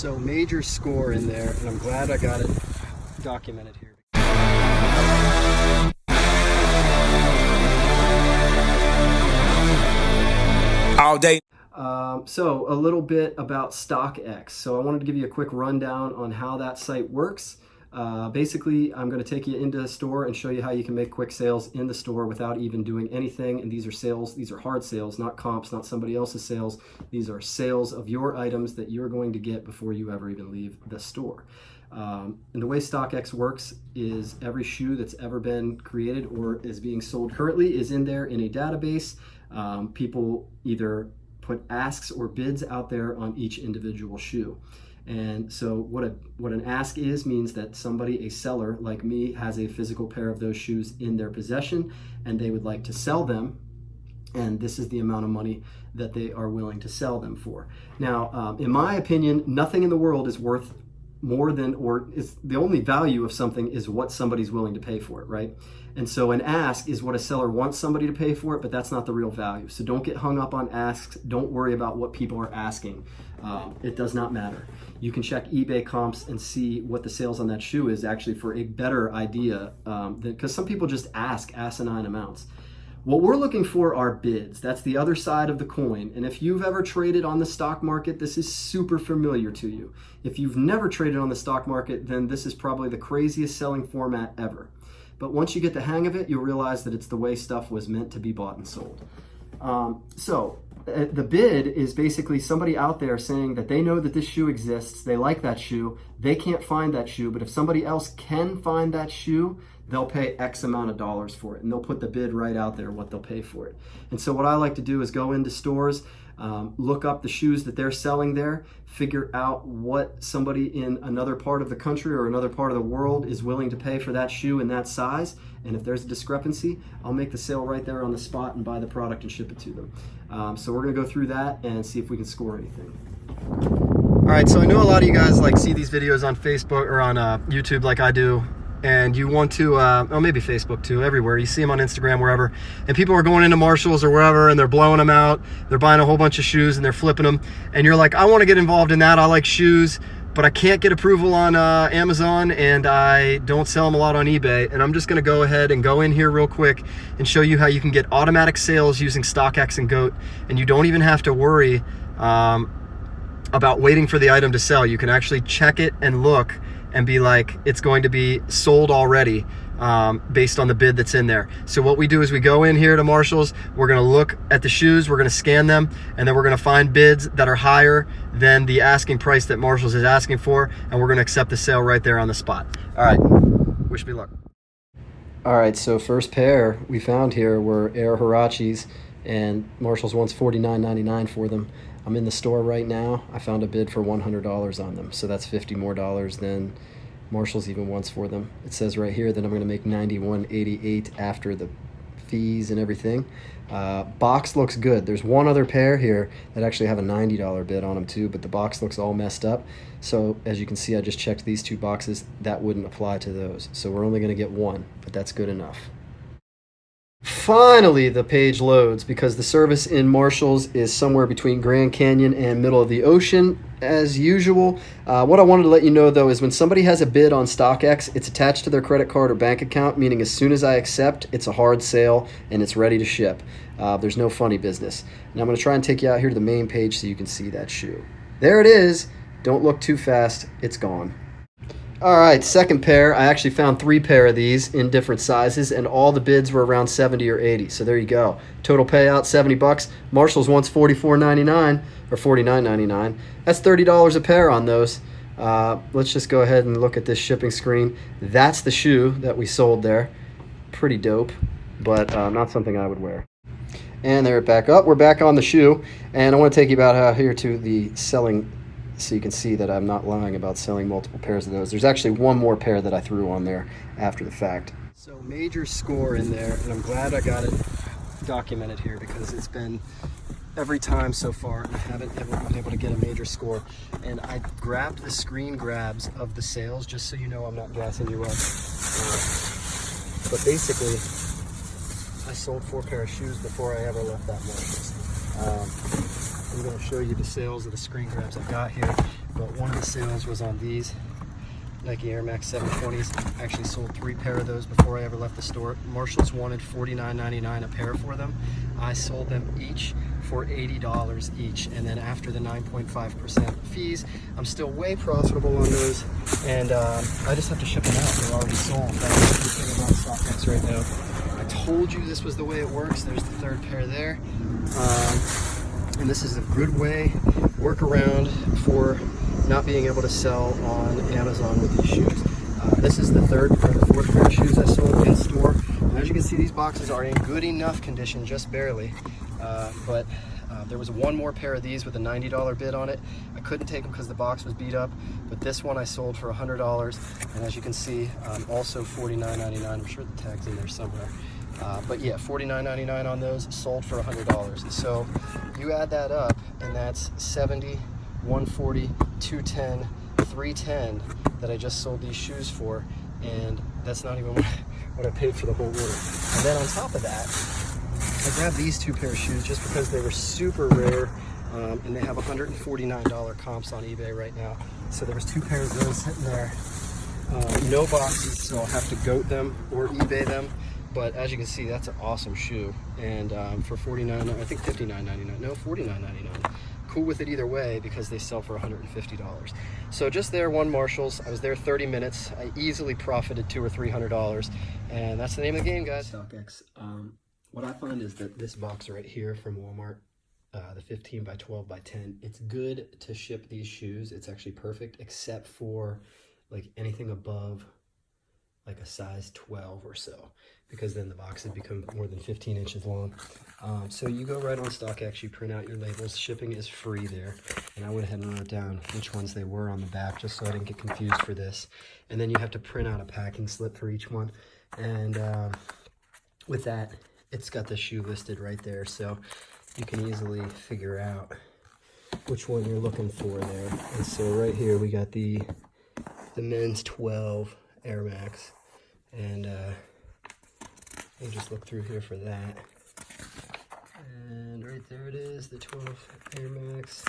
So major score in there, and I'm glad I got it documented here. All day. So a little bit about StockX. So I wanted to give you a quick rundown on how that site works. Basically, I'm going to take you into the store and show you how you can make quick sales in the store without even doing anything. And these are sales, these are hard sales, not comps, not somebody else's sales. These are sales of your items that you're going to get before you ever even leave the store. And the way StockX works is every shoe that's ever been created or is being sold currently is in there in a database. People either put asks or bids out there on each individual shoe. And so what an ask is means that somebody, a seller like me, has a physical pair of those shoes in their possession and they would like to sell them. And this is the amount of money that they are willing to sell them for. Now, in my opinion, nothing in the world is worth more than, or is the only value of something is what somebody's willing to pay for it, right? And so an ask is what a seller wants somebody to pay for it, but that's not the real value. So don't get hung up on asks. Don't worry about what people are asking. It does not matter. You can check eBay comps and see what the sales on that shoe is actually for a better idea, because some people just ask asinine amounts. What we're looking for are bids. That's the other side of the coin. And if you've ever traded on the stock market, this is super familiar to you. If you've never traded on the stock market, then this is probably the craziest selling format ever. But once you get the hang of it, you'll realize that it's the way stuff was meant to be bought and sold. The bid is basically somebody out there saying that they know that this shoe exists, they like that shoe, they can't find that shoe, but if somebody else can find that shoe, they'll pay X amount of dollars for it, and they'll put the bid right out there, what they'll pay for it. And so what I like to do is go into stores, look up the shoes that they're selling there, figure out what somebody in another part of the country or another part of the world is willing to pay for that shoe in that size. And if there's a discrepancy, I'll make the sale right there on the spot and buy the product and ship it to them. So we're gonna go through that and see if we can score anything. All right, so I know a lot of you guys like see these videos on Facebook or on YouTube like I do, and you want to, oh, maybe Facebook too, everywhere. You see them on Instagram, wherever. And people are going into Marshalls or wherever and they're blowing them out. They're buying a whole bunch of shoes and they're flipping them. And you're like, I want to get involved in that. I like shoes, but I can't get approval on Amazon and I don't sell them a lot on eBay. And I'm just going to go ahead and go in here real quick and show you how you can get automatic sales using StockX and GOAT. And you don't even have to worry about waiting for the item to sell. You can actually check it and look and be like, it's going to be sold already based on the bid that's in there. So what we do is we go in here to Marshalls, we're gonna look at the shoes, we're gonna scan them, and then we're gonna find bids that are higher than the asking price that Marshalls is asking for, and we're gonna accept the sale right there on the spot. All right, wish me luck. All right, so first pair we found here were Air Huaraches, and Marshalls wants $49.99 for them. I'm in the store right now. I found a bid for $100 on them. So that's $50 more than Marshalls even wants for them. It says right here that I'm gonna make $91.88 after the fees and everything. Box looks good. There's one other pair here that actually have a $90 bid on them too, but the box looks all messed up. So as you can see, I just checked these two boxes. That wouldn't apply to those. So we're only gonna get one, but that's good enough. Finally, the page loads because the service in Marshalls is somewhere between Grand Canyon and middle of the ocean as usual. What I wanted to let you know though is when somebody has a bid on StockX, it's attached to their credit card or bank account, meaning as soon as I accept, it's a hard sale and it's ready to ship. There's no funny business. And I'm going to try and take you out here to the main page so you can see that shoe. There it is. Don't look too fast. It's gone. All right, second pair. I actually found 3 pair of these in different sizes, and all the bids were around 70 or 80. So there you go. Total payout, 70 bucks. Marshalls wants $44.99 or $49.99. That's $30 a pair on those. Let's just go ahead and look at this shipping screen. That's the shoe that we sold there. Pretty dope, but not something I would wear. And there it back up. We're back on the shoe, and I want to take you about out here to the selling, so you can see that I'm not lying about selling multiple pairs of those. There's actually one more pair that I threw on there after the fact. So major score in there, and I'm glad I got it documented here because it's been every time so far and I haven't ever been able to get a major score. And I grabbed the screen grabs of the sales just so you know I'm not gassing you up. But basically, I sold 4 pair of shoes before I ever left that Marshalls. I'm going to show you the sales of the screen grabs I've got here. but one of the sales was on these Nike Air Max 720s. I actually sold 3 pair of those before I ever left the store. Marshalls wanted $49.99 a pair for them. I sold them each for $80 each, and then after the 9.5% fees, I'm still way profitable on those, and I just have to ship them out. They're already sold. That's the thing about StockX right now. I told you this was the way it works. There's the 3rd pair there, and this is a good way, workaround for not being able to sell on Amazon with these shoes. This is the 3rd or the 4th pair of shoes I sold in store. And as you can see, these boxes are in good enough condition, just barely. But there was one more pair of these with a $90 bid on it. I couldn't take them because the box was beat up, but this one I sold for $100. And as you can see, also $49.99. I'm sure the tag's in there somewhere. But yeah, $49.99 on those, sold for $100. So you add that up, and that's $70, $140, $210, $310 that I just sold these shoes for, and that's not even what I paid for the whole order. And then on top of that, I grabbed these 2 pair of shoes just because they were super rare, and they have $149 comps on eBay right now. So there was 2 pairs of those sitting there, no boxes, so I'll have to goat them or eBay them. But as you can see, that's an awesome shoe, and for $49.99, cool with it either way because they sell for $150. So just there, one Marshalls. I was there 30 minutes. I easily profited $200 or $300, and that's the name of the game, guys. StockX. What I find is that this box right here from Walmart, the 15 by 12 by 10, it's good to ship these shoes. It's actually perfect, except for like anything above like a size 12 or so, because then the boxes become more than 15 inches long. So you go right on StockX, you print out your labels. Shipping is free there, and I went ahead and wrote down which ones they were on the back just so I didn't get confused for this. And then you have to print out a packing slip for each one, and with that, it's got the shoe listed right there, so you can easily figure out which one you're looking for there. And so right here we got the men's 12 Air Max, and we'll just look through here for that, and right there it is, the 12 Air Max.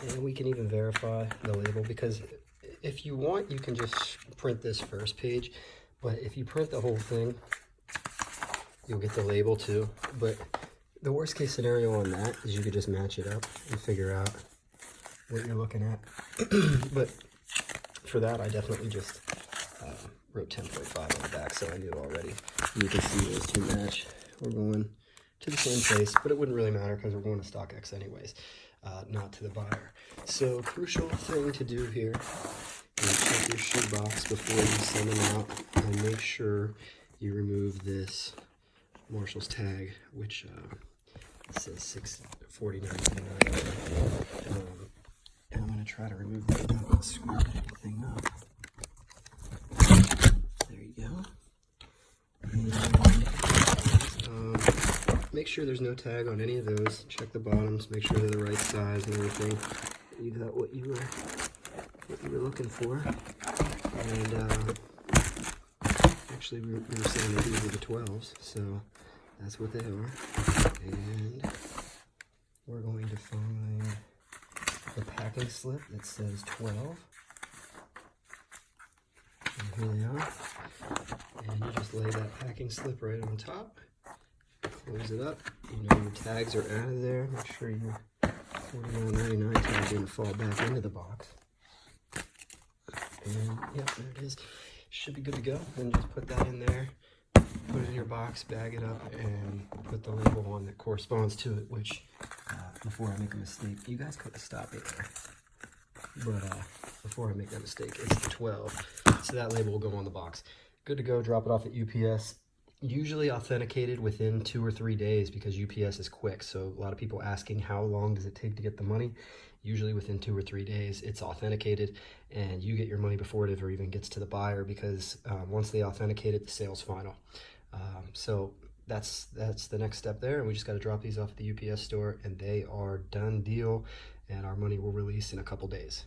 And we can even verify the label, because if you want, you can just print this first page, but if you print the whole thing, you'll get the label too. But the worst case scenario on that is you could just match it up and figure out what you're looking at. But for that, I definitely just wrote 10.5 on the back, so I knew already. You can see those 2 match. We're going to the same place, but it wouldn't really matter because we're going to StockX anyways, not to the buyer. So crucial thing to do here is check your shoe box before you send them out, and make sure you remove this Marshalls tag, which says $649.99. And I'm going to try to remove that without screwing anything up. There you go. And, make sure there's no tag on any of those. Check the bottoms, make sure they're the right size and everything. You got what you were looking for. And actually we were saying that these are the 12s, so that's what they are. And we're going to find the packing slip that says 12. And here they are. And you just lay that packing slip right on top. Close it up. You know your tags are out of there. Make sure your $49.99 tag didn't fall back into the box. And yep, there it is. Should be good to go. Then just put that in there, put it in your box, bag it up, and put the label on that corresponds to it, which, before I make a mistake, you guys could have stopped me there. But before I make that mistake, it's the 12. So that label will go on the box. Good to go, drop it off at UPS. Usually authenticated within 2 or 3 days because UPS is quick. So a lot of people asking how long does it take to get the money? Usually within 2 or 3 days it's authenticated, and you get your money before it ever even gets to the buyer, because once they authenticate it, the sale's final. So that's the next step there, and we just got to drop these off at the UPS store, and they are done deal, and our money will release in a couple days.